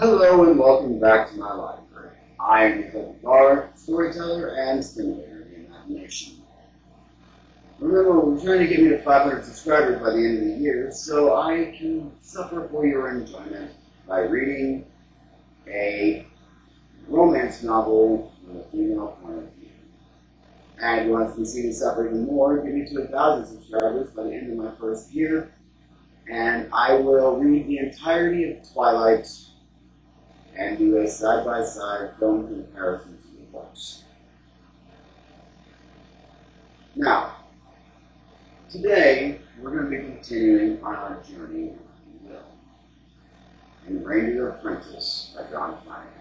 Hello and welcome back to my library. I am your Gar, storyteller and stimulator of the imagination. Remember, we're trying to get me to 500 subscribers by the end of the year, so I can suffer for your enjoyment by reading a romance novel with a female point of view. And if you want to see me suffer even more, get me to 1,000 subscribers by the end of my first year, and I will read the entirety of Twilight and do a side-by-side film comparison to the books. Now, today we're going to be continuing on our journey, if you will, in Reindeer Apprentice by John Flanagan.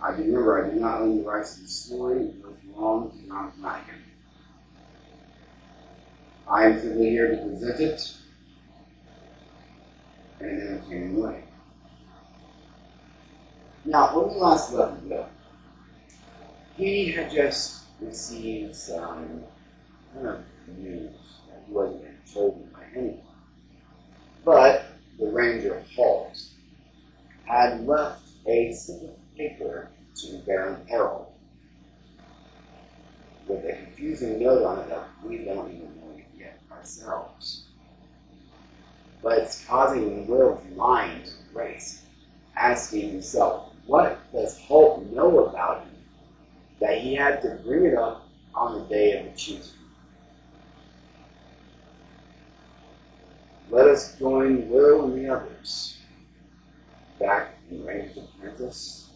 I remember I do not own the rights to the story, it belongs to John Flanagan. I am simply here to present it in an entertaining way. Now, when we last left Will, he had just received some kind of news that he wasn't being chosen by anyone. But the Ranger Halt had left a slip of paper to Baron Harold with a confusing note on it that we don't even know yet ourselves. But it's causing Will's mind to race, asking himself, what does Holt know about him that he had to bring it up on the day of the choosing? Let us join Will and the others back in Reindeer Apprentice,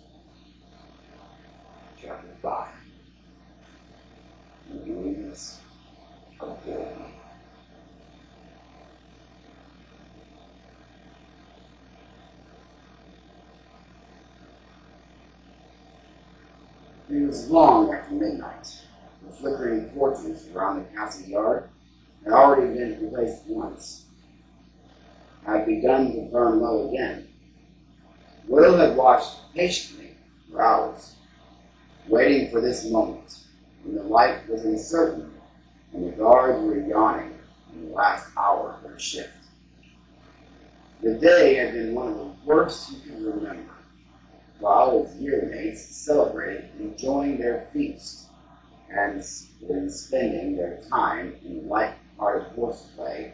Chapter 5. I'm doing this ability. It was long after midnight. The flickering torches around the castle yard had already been replaced once, had begun to burn low again. Will had watched patiently for hours, waiting for this moment when the light was uncertain and the guards were yawning in the last hour of their shift. The day had been one of the worst he could remember, while his year-mates celebrated enjoying their feast and been spending their time in light-hearted horseplay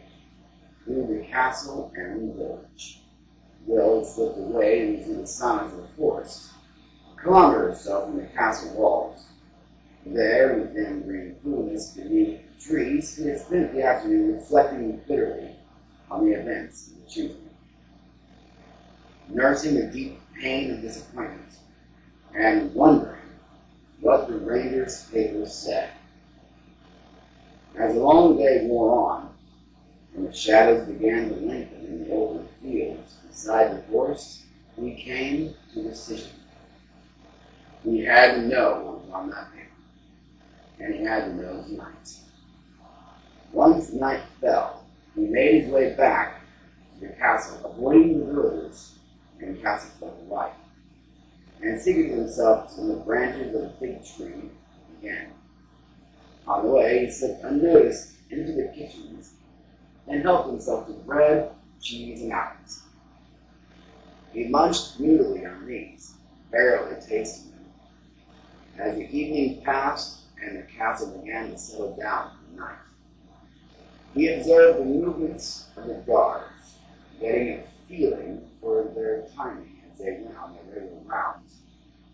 through the castle and the village. Will had slipped away into the silence of the forest, a kilometer or so from the castle walls. There, within the green coolness beneath the trees, he had spent the afternoon reflecting bitterly on the events of the choosing, nursing the deep pain of disappointment, and wondering what the Ranger's papers said. As the long day wore on, and the shadows began to lengthen in the open fields beside the forest, we came to a decision. He had to know what was on that paper, and he had to know tonight. Once night fell, he made his way back to the castle, avoiding the villagers and castle folk alike, and secreted himself in the branches of a big tree again. On the way, he slipped unnoticed into the kitchens and helped himself to bread, cheese, and apples. He munched moodily on these, barely tasting them. As the evening passed and the castle began to settle down for the night, he observed the movements of the guards, getting a feeling for their timing as they went on their regular rounds.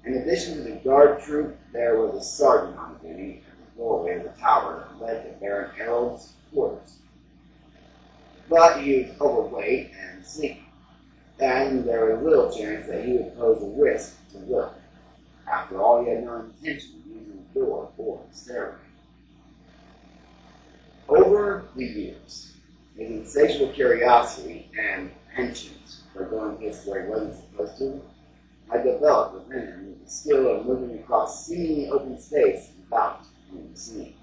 In addition to the guard troop, there was a sergeant on duty at the doorway of the tower that led to Baron Harold's quarters. But he was overweight and sleepy, and there was little chance that he would pose a risk to Will. After all, he had no intention of using the door or the stairway. Over the years, his insatiable curiosity and penchant for going places where he wasn't supposed to had developed within him the skill of moving across seemingly open space without being seen.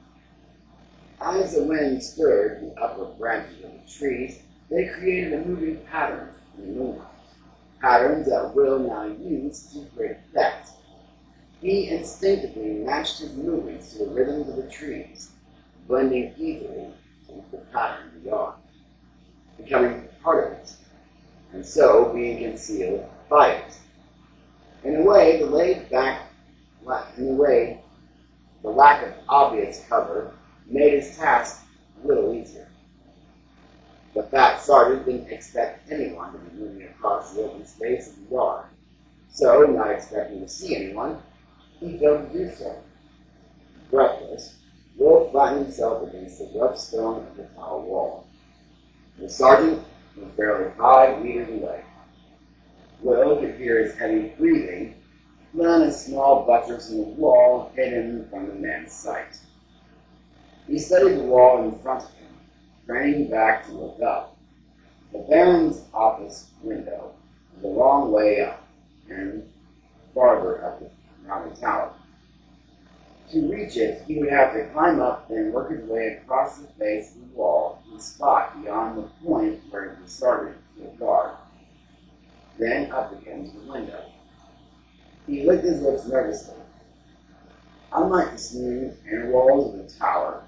As the wind stirred the upper branches of the trees, they created a moving pattern in the moonlight, patterns that Will now used to great effect. He instinctively matched his movements to the rhythms of the trees, blending easily into the pattern beyond, becoming part of it, and so being concealed fires. In a way, the lack of obvious cover made his task a little easier. The fat sergeant didn't expect anyone to be moving across the open space of the yard, so, not expecting to see anyone, he failed to do so. Breathless, Will flattened himself against the rough stone of the tower wall. The sergeant was barely 5 meters away. Will could hear his heavy breathing, then a small buttress in the wall hid him from the man's sight. He studied the wall in front of him, craning back to look up. The Baron's office window was a long way up, and farther up around the tower. To reach it, he would have to climb up and work his way across the face of the wall to the spot beyond the point where the sergeant stood guard, then up again to the window. He licked his lips nervously. Unlike the smooth inner walls of the tower,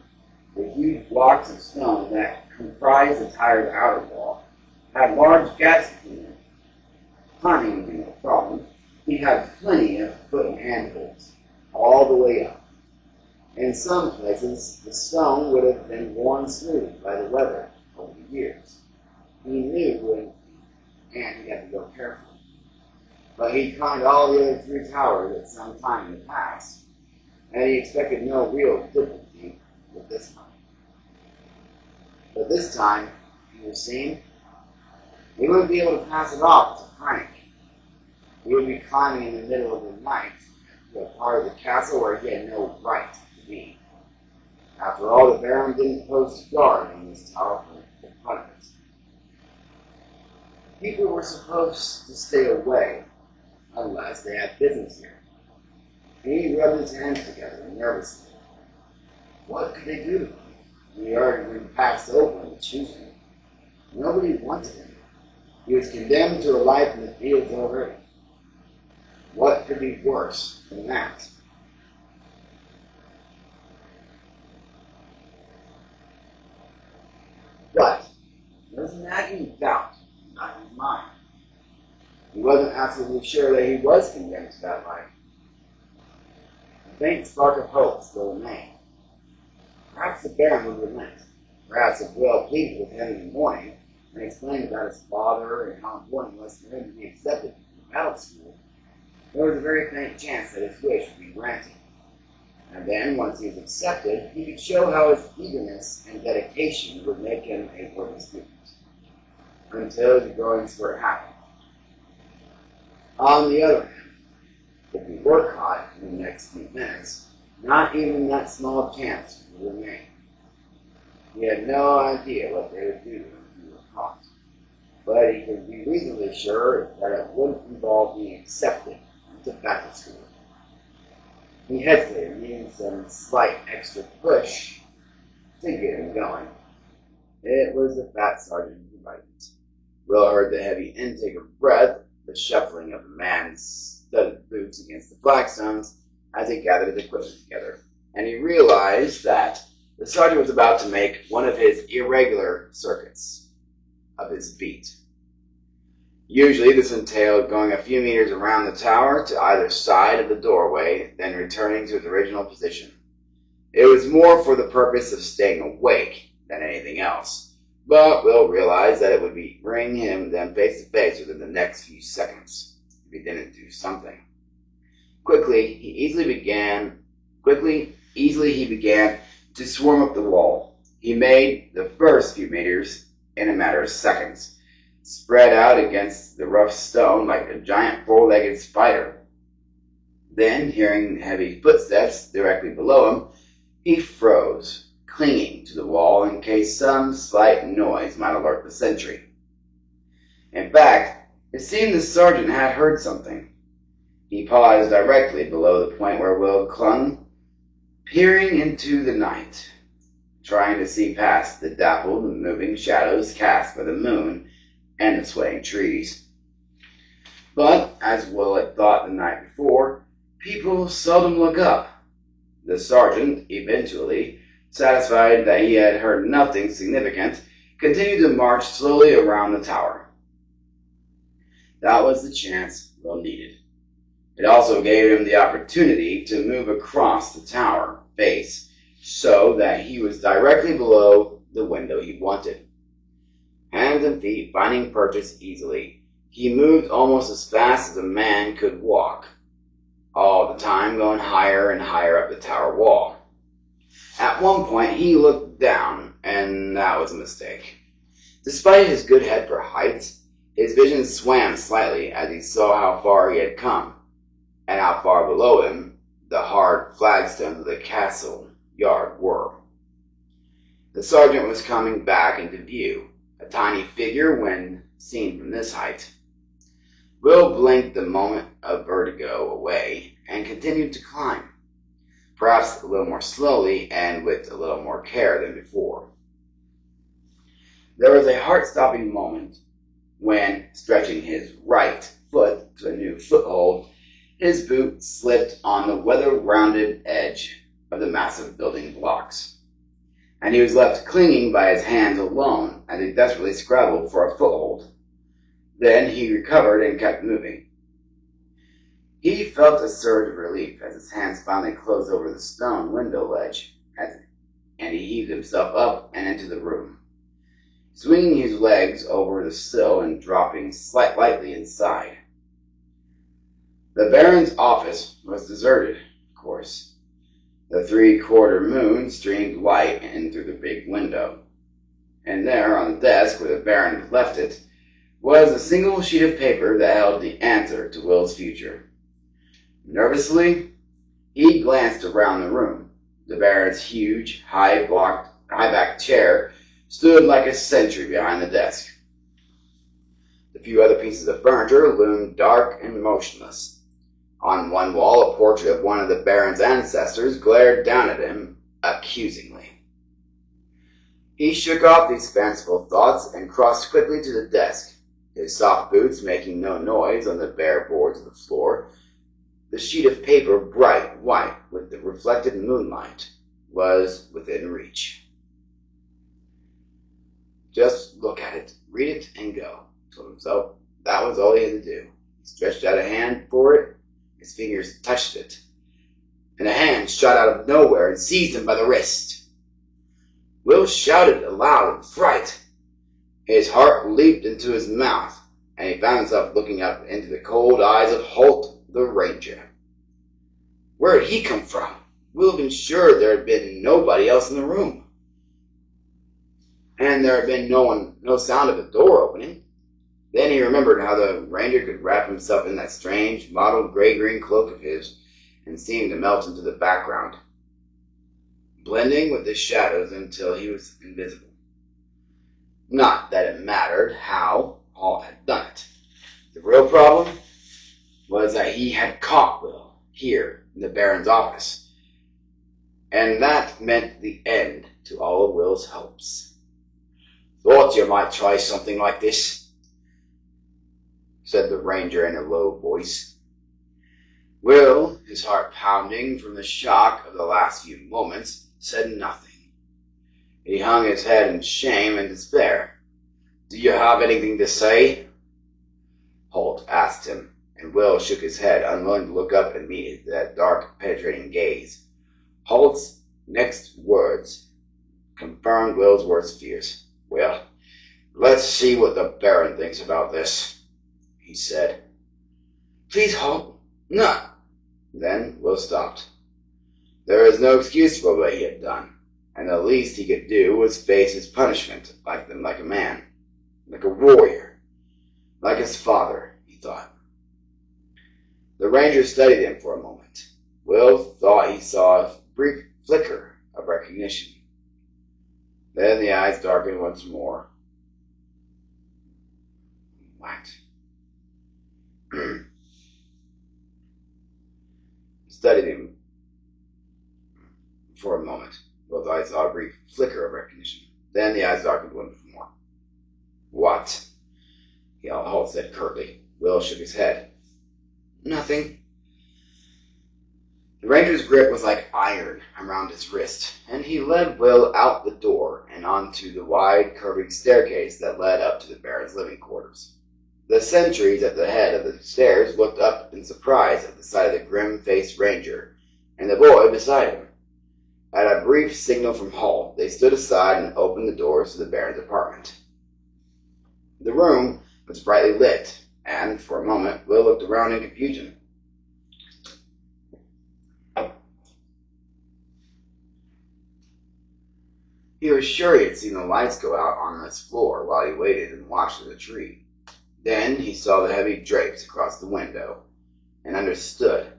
the huge blocks of stone that comprised the tower's outer wall had large gaps between them. Climbing would be no problem. He had plenty of foot and hand holds, all the way up. In some places, the stone would have been worn smooth by the weather over the years. He knew and he had to go carefully. But he'd climbed all the other 3 towers at some time in the past, and he expected no real difficulty with this one. But this time, he was seen, he wouldn't be able to pass it off as a prank. He would be climbing in the middle of the night to a part of the castle where he had no right to be. After all, the Baron didn't post guard in this tower for the fun of it. People were supposed to stay away unless they had business here. He rubbed his hands together nervously. What could they do to him? He had already been passed over in the choosing. Nobody wanted him. He was condemned to a life in the fields already. What could be worse than that? But there was a nagging doubt in his mind. He wasn't absolutely sure that he was condemned to that life. A faint spark of hope still remained. Perhaps the Baron would relent. Perhaps if Will pleaded with him in the morning and explained about his father and how important it was for him to be accepted in the battle school, there was a very faint chance that his wish would be granted. And then, once he was accepted, he could show how his eagerness and dedication would make him a worthy student. Until the growing spurt happened. On the other hand, if he were caught in the next few minutes, not even that small chance would remain. He had no idea what they would do to him if he were caught, but he could be reasonably sure that it wouldn't involve being accepted into battle school. He hesitated, needing some slight extra push to get him going. It was the fat sergeant who invited it. Will heard the heavy intake of breath, the shuffling of a man's studded boots against the flagstones as he gathered his equipment together, and he realized that the sergeant was about to make one of his irregular circuits of his beat. Usually this entailed going a few meters around the tower to either side of the doorway, then returning to its original position. It was more for the purpose of staying awake than anything else, but Will realized that it would bring him then face to face within the next few seconds if he didn't do something. Quickly, he easily began to swarm up the wall. He made the first few meters in a matter of seconds, spread out against the rough stone like a giant 4-legged spider. Then, hearing heavy footsteps directly below him, he froze, clinging to the wall in case some slight noise might alert the sentry. In fact, it seemed the sergeant had heard something. He paused directly below the point where Will clung, peering into the night, trying to see past the dappled and moving shadows cast by the moon and the swaying trees. But, as Will had thought the night before, people seldom look up. The sergeant, eventually, satisfied that he had heard nothing significant, continued to march slowly around the tower. That was the chance Will needed. It also gave him the opportunity to move across the tower face so that he was directly below the window he wanted. Hands and feet finding purchase easily, he moved almost as fast as a man could walk, all the time going higher and higher up the tower wall. At one point he looked down, and that was a mistake. Despite his good head for heights, his vision swam slightly as he saw how far he had come, and how far below him the hard flagstones of the castle yard were. The sergeant was coming back into view, a tiny figure when seen from this height. Will blinked the moment of vertigo away and continued to climb, perhaps a little more slowly and with a little more care than before. There was a heart-stopping moment when, stretching his right foot to a new foothold, his boot slipped on the weather-rounded edge of the massive building blocks, and he was left clinging by his hands alone as he desperately scrabbled for a foothold. Then he recovered and kept moving. He felt a surge of relief as his hands finally closed over the stone window ledge, and he heaved himself up and into the room, swinging his legs over the sill and dropping lightly inside. The Baron's office was deserted, of course. The 3/4 moon streamed light in through the big window, and there, on the desk where the Baron had left it, was a single sheet of paper that held the answer to Will's future. Nervously, he glanced around the room. The Baron's huge, high-backed chair stood like a sentry behind the desk. The few other pieces of furniture loomed dark and motionless. On one wall, a portrait of one of the Baron's ancestors glared down at him accusingly. He shook off these fanciful thoughts and crossed quickly to the desk, his soft boots making no noise on the bare boards of the floor. The sheet of paper, bright white with the reflected moonlight, was within reach. Just look at it, read it, and go, he told himself. That was all he had to do. He stretched out a hand for it. His fingers touched it, and a hand shot out of nowhere and seized him by the wrist. Will shouted aloud in fright. His heart leaped into his mouth, and he found himself looking up into the cold eyes of Holt the Ranger. Where had he come from? Will had been sure there had been nobody else in the room, and there had been no sound of a door opening. Then he remembered how the Ranger could wrap himself in that strange, mottled gray-green cloak of his and seem to melt into the background, blending with the shadows until he was invisible. Not that it mattered how Hall had done it. The real problem was that he had caught Will here in the Baron's office, and that meant the end to all of Will's hopes. "Thought you might try something like this," said the Ranger in a low voice. Will, his heart pounding from the shock of the last few moments, said nothing. He hung his head in shame and despair. "Do you have anything to say?" Holt asked him, and Will shook his head, unwilling to look up and meet that dark, penetrating gaze. Holt's next words confirmed Will's worst fears. "Well, let's see what the Baron thinks about this," he said. "Please, Holt, no." Then Will stopped. There was no excuse for what he had done, and the least he could do was face his punishment like a man, like a warrior, like his father, he thought. The Ranger studied him for a moment. Will thought he saw a brief flicker of recognition. Then the eyes darkened once more. What? He studied him for a moment. Both eyes saw a brief flicker of recognition. Then the eyes darkened once more. "What?" Holt said curtly. Will shook his head. "Nothing." The Ranger's grip was like iron around his wrist, and he led Will out the door and onto the wide, curving staircase that led up to the Baron's living quarters. The sentries at the head of the stairs looked up in surprise at the sight of the grim-faced ranger and the boy beside him. At a brief signal from Holt, they stood aside and opened the doors to the Baron's apartment. The room was brightly lit, and for a moment Will looked around in confusion. He was sure he had seen the lights go out on this floor while he waited and watched the tree. Then he saw the heavy drapes across the window, and understood.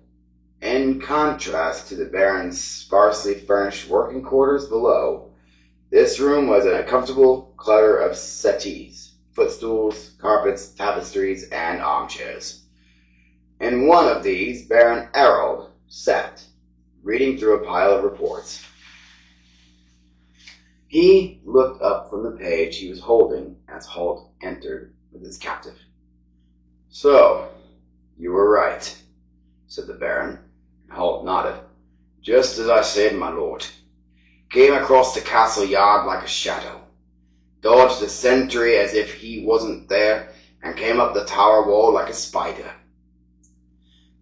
In contrast to the Baron's sparsely furnished working quarters below, this room was a comfortable clutter of settees, footstools, carpets, tapestries, and armchairs. In one of these, Baron Errol sat, reading through a pile of reports. He looked up from the page he was holding as Holt entered with his captive. "So, you were right," said the Baron, and Holt nodded. "Just as I said, my lord. Came across the castle yard like a shadow, dodged the sentry as if he wasn't there, and came up the tower wall like a spider."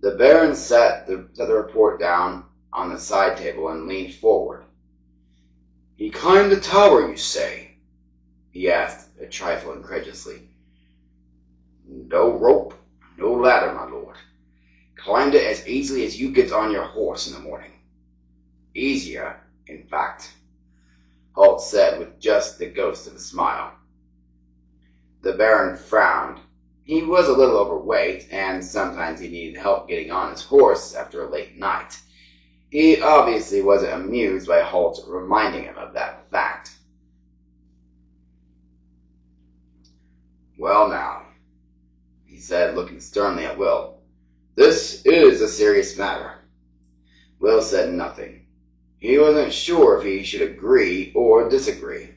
The Baron set the report down on the side table and leaned forward. "He climbed the tower, you say?" he asked, a trifle incredulously. "No rope, no ladder, my lord. Climbed it as easily as you get on your horse in the morning. Easier, in fact," Holt said with just the ghost of a smile. The Baron frowned. He was a little overweight, and sometimes he needed help getting on his horse after a late night. He obviously wasn't amused by Holt reminding him of that fact. "Well now," he said, looking sternly at Will, "this is a serious matter." Will said nothing. He wasn't sure if he should agree or disagree.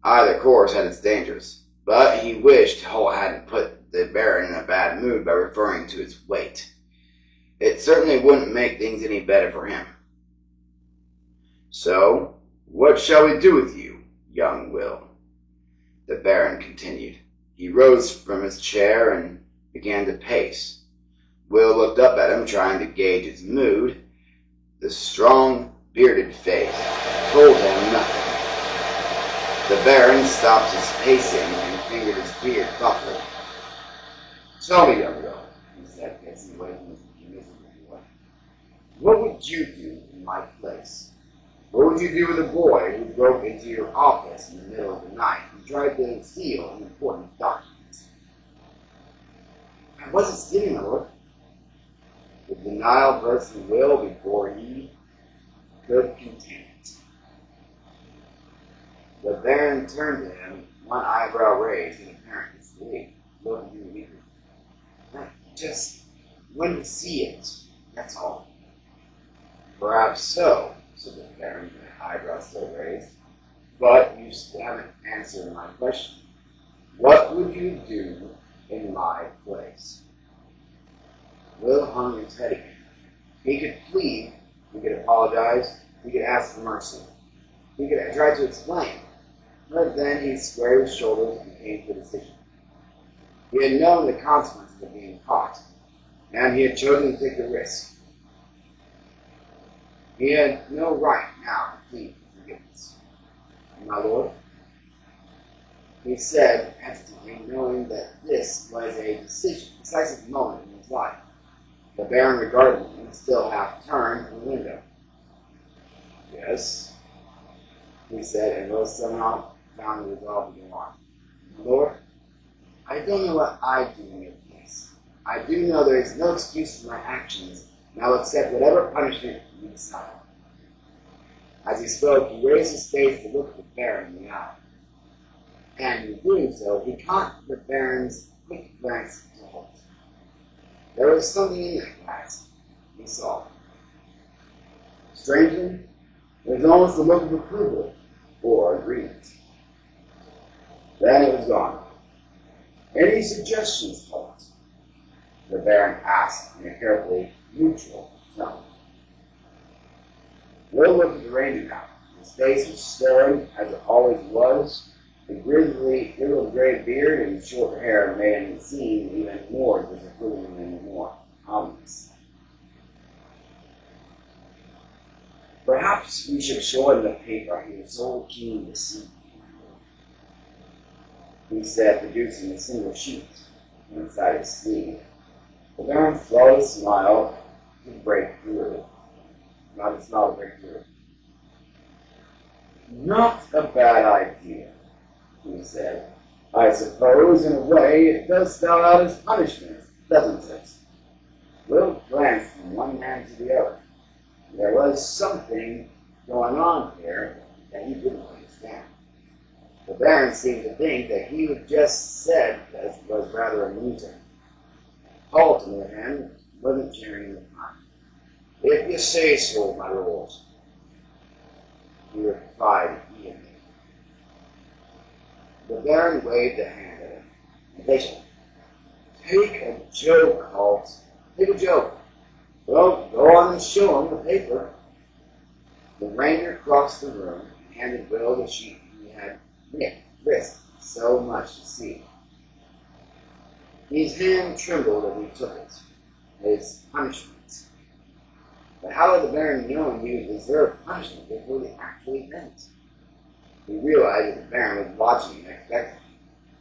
Either course had its dangers, but he wished Holt hadn't put the Baron in a bad mood by referring to his weight. It certainly wouldn't make things any better for him. "So, what shall we do with you, young Will?" the Baron continued. He rose from his chair and began to pace. Will looked up at him, trying to gauge his mood. The strong, bearded face told him nothing. The Baron stopped his pacing and fingered his beard thoughtfully. "Tell me, young Will," he said, pacing away from his miserable boy, "what would you do in my place? What would you do with a boy who broke into your office in the middle of the night and tried to steal an important document?" "I wasn't stealing, my lord." The denial burst from Will before he could contain it. The Baron turned to him, one eyebrow raised in apparent disbelief, looking at him eagerly. "I just wanted to see it, that's all." "Perhaps so," said the Baron, with an eyebrow still raised. "But you still haven't answered my question. What would you do in my place?" Will hung his head again. He could plead, he could apologize, he could ask for mercy. He could try to explain, but then he squared his shoulders and came to a decision. He had known the consequences of being caught, and he had chosen to take the risk. He had no right now to plead for forgiveness. "My lord," he said hesitantly, knowing that this was a decisive moment in his life. The Baron regarded him, still half turned from the window. "Yes," he said, and Will somehow found the resolve to go on. "My lord, I don't know what I'd do in your place. I do know there is no excuse for my actions, and I'll accept whatever punishment you decide." As he spoke, he raised his face to look at the Baron in the eye. And in doing so, he caught the Baron's quick glance to Holt. There was something in that glance, he saw. Strangely, there was almost a look of approval or agreement. Then it was gone. "Any suggestions, Holt?" the Baron asked in a carefully neutral tone. Will looked at the ranger now. His face was stern, as it always was, The grizzly, little gray beard and short hair made him seem even more disapproving and more ominous. Perhaps we should show him the paper he was so keen to see, he said, producing a single sheet inside his sleeve. The Baron slowly smiled to break through. Not a smile to break through. Not a bad idea, he said. I suppose, in a way, it does spell out his punishment, doesn't it? Will glanced from one man to the other. There was something going on here that he didn't understand. The Baron seemed to think that he had just said that was rather amusing. Holt, on the other hand, wasn't sharing the fun. If you say so, my lord, he replied evenly. The Baron waved a hand at him. Impatient. Take a joke, Holt. Take a joke. Well, go on and show him the paper. The ranger crossed the room and handed Will the sheet he had risked so much to see. His hand trembled as he took it, his punishment. But how had the Baron known he would deserve punishment before the actual event? He realized that the Baron was watching and expecting.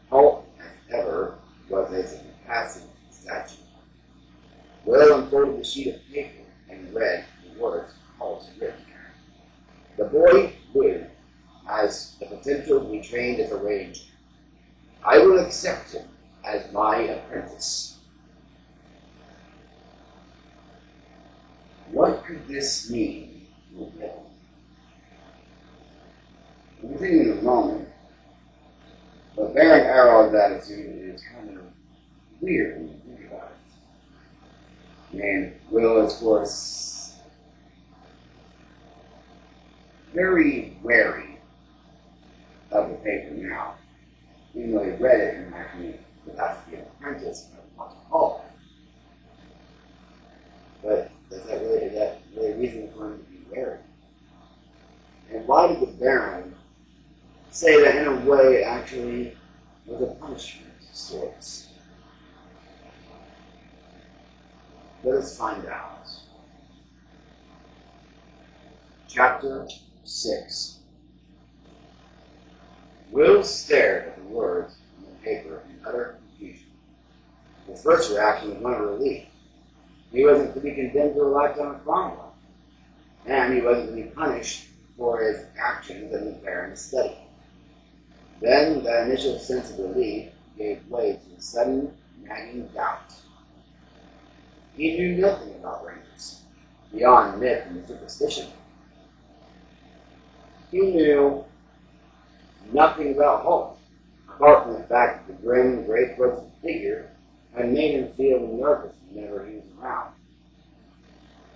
Holt, as ever, was as a passive statue. Will unfolded the sheet of paper and read the words Holt had written. The boy knew, as the potential to be trained as a ranger. I will accept him as my apprentice. What could this mean to Will? We'll continue in a moment, but Baron Arrow's attitude is kind of weird when you think about it. And Will is, of course, very wary of the paper now. Even though he read it and actually would have to be an apprentice and not to call it. But is that really a reason for him to be wary? And why did the Baron say that in a way it actually was a punishment of sorts? Let us find out. Chapter 6. Will stared at the words on the paper in utter confusion. His first reaction was one of relief. He wasn't to be condemned to a lifetime of farm life, and he wasn't to be punished for his actions in the Baron's study. Then that initial sense of relief gave way to a sudden, nagging doubt. He knew nothing about rangers, beyond myth and superstition. He knew nothing about Holt, apart from the fact that the grim, gray-throated figure had made him feel nervous whenever he was around.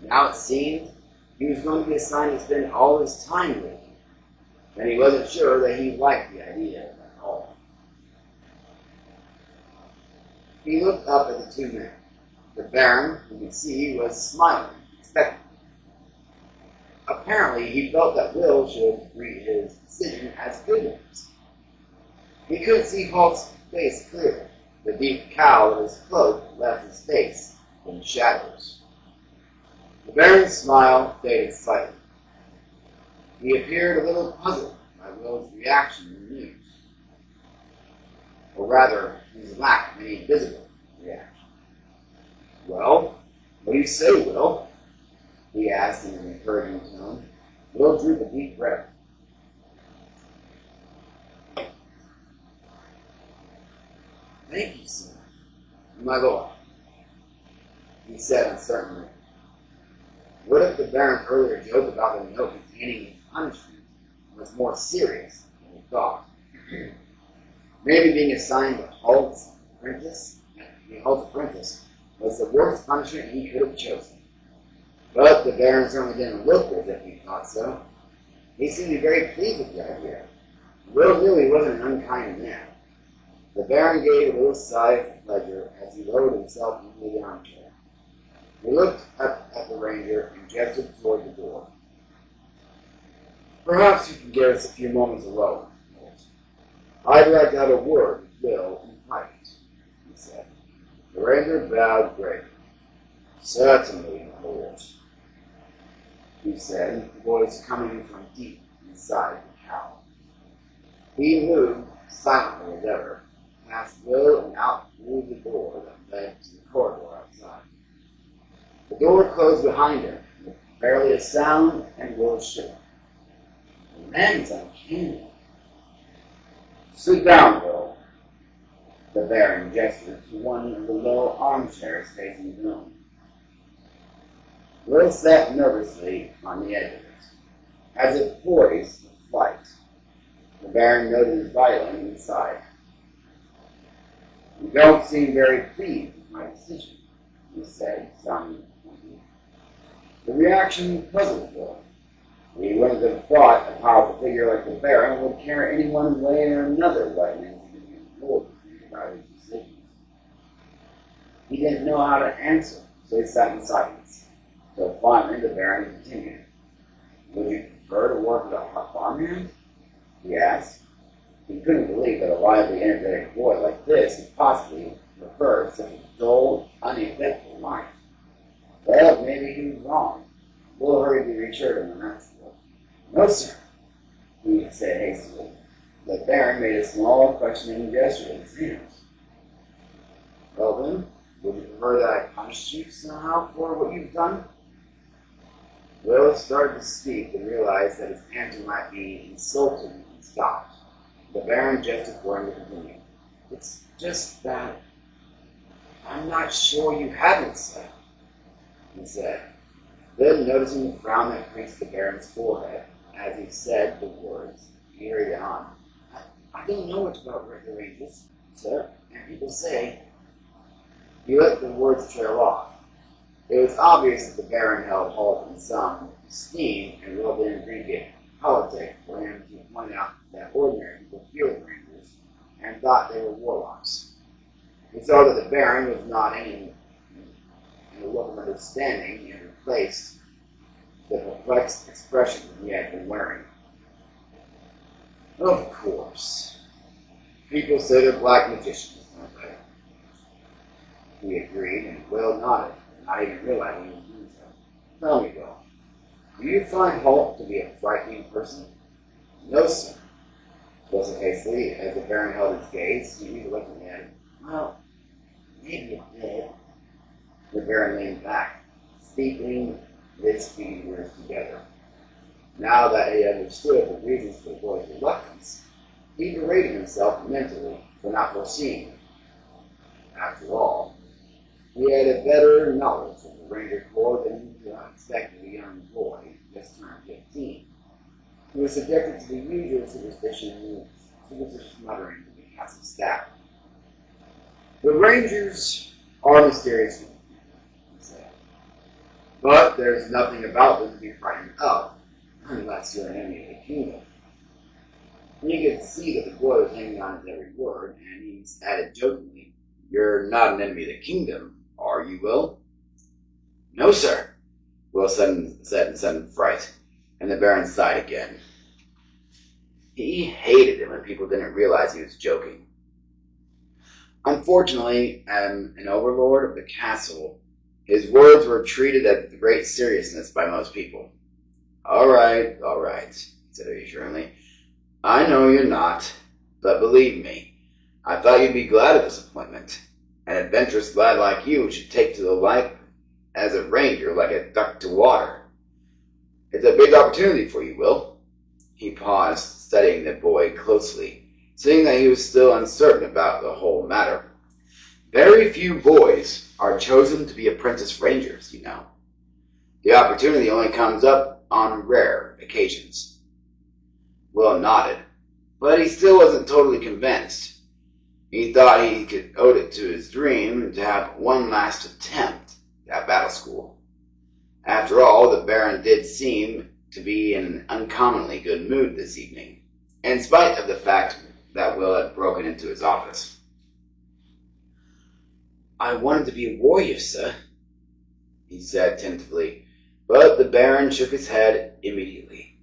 Now it seemed he was going to be assigned to spend all his time with him, and he wasn't sure that he liked the idea of that all. He looked up at the two men. The Baron, you could see, was smiling, expectant. Apparently, he felt that Will should read his decision as good news. He couldn't see Holt's face clearly. The deep cowl of his cloak left his face in shadows. The Baron's smile faded slightly. He appeared a little puzzled by Will's reaction to the news. Or rather, his lack of any visible reaction. Well, what do you say, Will? He asked in an encouraging tone. Will drew a deep breath. Thank you, sir. My lord, he said uncertainly. What if the Baron's earlier joke about the note containing his punishment was more serious than he thought? Maybe being assigned to Holt's apprentice was the worst punishment he could have chosen. But the Baron certainly didn't look as if he thought so. He seemed to be very pleased with the idea. Will knew he wasn't an unkind man. The Baron gave a little sigh of pleasure as he lowered himself into the armchair. He looked up at the ranger and gestured toward the door. Perhaps you can give us a few moments alone. I'd like to have a word with Will in private, he said. The ranger bowed gravely. Certainly, my lord, he said, the voice coming from deep inside the cow. He moved silently as ever, past Will and out through the door that led to the corridor outside. The door closed behind him, with barely a sound, and Will shook. The man's uncanny. Sit down, Will. The Baron gestured to one of the low armchairs facing the room. Will sat nervously on the edge of it, as if poised for flight. The Baron noted his violin inside. You don't seem very pleased with my decision, he said, sounding disappointed. The reaction puzzled Will. He wouldn't have thought a powerful figure like the Baron would care any one way or another what an insignificant lord would think about his decisions. He didn't know how to answer, so he sat in silence. So finally the Baron continued. Would you prefer to work with a farmhand? He asked. He couldn't believe that a lively, energetic boy like this could possibly prefer such a dull, uneventful life. Well, maybe he was wrong. Will hurriedly returned and announced. No, sir, he said hastily. The Baron made a small, questioning gesture with his hands. Well then, would you prefer that I punish you somehow for what you've done? Will started to speak and realized that his answer might be insulting and stopped. The Baron gestured for him to continue. It's just that I'm not sure you haven't, sir, he said. Then, noticing the frown that creased the Baron's forehead as he said the words, he hurried on. I don't know much about Red Rangers, sir, and people say. He let the words trail off. It was obvious that the Baron held Holt in some esteem, and Will didn't think it politic for him to point out that ordinary people feared Rangers and thought they were warlocks. He saw that the Baron was nodding in a look of understanding and replaced the perplexed expression he had been wearing. Of course. People say they're black magicians, don't they? He agreed, and Will nodded, not even realizing he was doing so. Tell me, Will, do you find Holt to be a frightening person? No, sir. Will said hastily, as the Baron held his gaze, he was looking at him. Well, maybe a bit. The Baron leaned back, steepling his fingers together. Now that he understood the reasons for the boy's reluctance, he berated himself mentally for not foreseeing them. After all, he had a better knowledge of the Ranger Corps than he expected a young boy just turned 15, who was subjected to the usual superstitious muttering of the castle staff. The Rangers are mysterious, he said, but there's nothing about them to be frightened of, unless you're an enemy of the kingdom. He could see that the boy was hanging on his every word, and he added jokingly, You're not an enemy of the kingdom, are you, Will? No, sir, Will said in sudden fright, and the Baron sighed again. He hated it when people didn't realize he was joking. Unfortunately, as an overlord of the castle, his words were treated with great seriousness by most people. All right, he said reassuringly. I know you're not, but believe me, I thought you'd be glad of this appointment. An adventurous lad like you should take to the life as a ranger like a duck to water. It's a big opportunity for you, Will. He paused, studying the boy closely, seeing that he was still uncertain about the whole matter. Very few boys are chosen to be apprentice rangers, you know. The opportunity only comes up on rare occasions. Will nodded, but he still wasn't totally convinced. He thought he could owe it to his dream to have one last attempt at battle school. After all, the Baron did seem to be in an uncommonly good mood this evening, in spite of the fact that Will had broken into his office. I wanted to be a warrior, sir, he said tentatively, but the Baron shook his head immediately.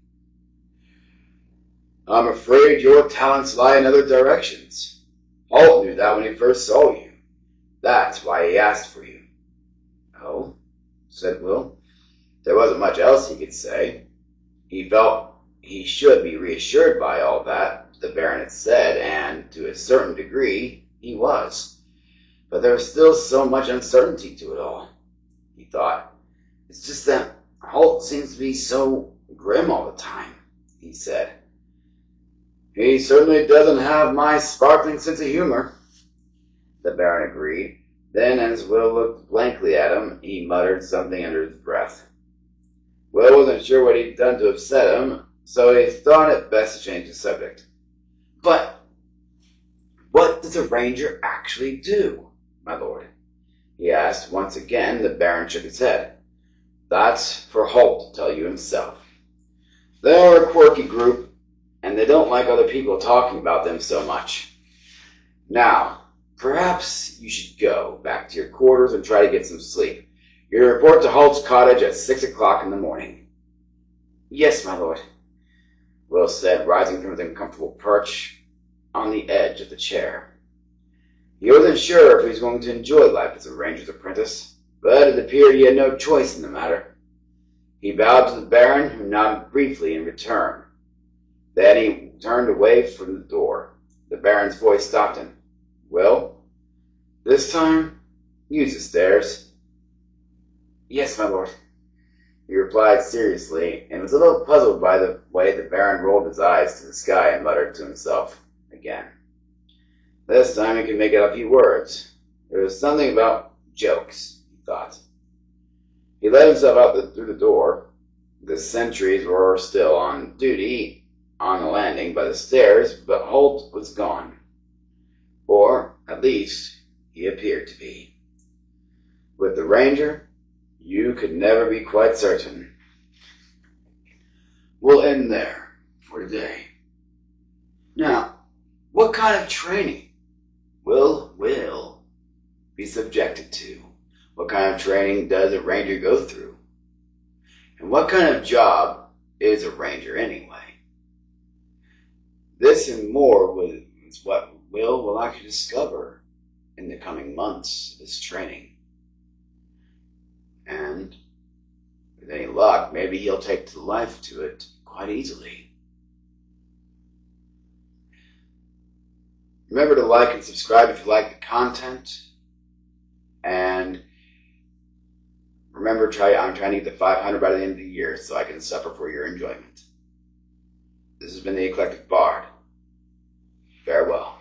I'm afraid your talents lie in other directions. Holt knew that when he first saw you. That's why he asked for you." "Oh," said Will. There wasn't much else he could say. He felt he should be reassured by all that the Baron had said, and to a certain degree he was. But there was still so much uncertainty to it all. He thought, "It's just that Holt seems to be so grim all the time," he said. "He certainly doesn't have my sparkling sense of humor," the Baron agreed. Then, as Will looked blankly at him, he muttered something under his breath. Will wasn't sure what he'd done to upset him, so he thought it best to change the subject. "But what does a ranger actually do, my lord?" he asked. Once again, the Baron shook his head. "That's for Holt to tell you himself. They're a quirky group, and they don't like other people talking about them so much. Now, perhaps you should go back to your quarters and try to get some sleep. You'll report to Holt's cottage at 6 o'clock in the morning." "Yes, my lord," Will said, rising from his uncomfortable perch on the edge of the chair. He wasn't sure if he was going to enjoy life as a ranger's apprentice, but it appeared he had no choice in the matter. He bowed to the Baron, who nodded briefly in return. Then he turned away from the door. The Baron's voice stopped him. "Will, this time, use the stairs." "Yes, my lord," he replied seriously, and was a little puzzled by the way the Baron rolled his eyes to the sky and muttered to himself again. This time he could make out a few words. There was something about jokes, he thought. He let himself out through the door. The sentries were still on duty on the landing by the stairs, but Holt was gone. Or, at least, he appeared to be. With the ranger, you could never be quite certain. We'll end there for today. Now, what kind of training will be subjected to? What kind of training does a ranger go through? And what kind of job is a ranger anyway? This and more is what will actually discover in the coming months of his training. And with any luck, maybe he'll take to life to it quite easily. Remember to like and subscribe if you like the content. And remember, I'm trying to get to 500 by the end of the year so I can suffer for your enjoyment. This has been the Eclectic Bard. Farewell.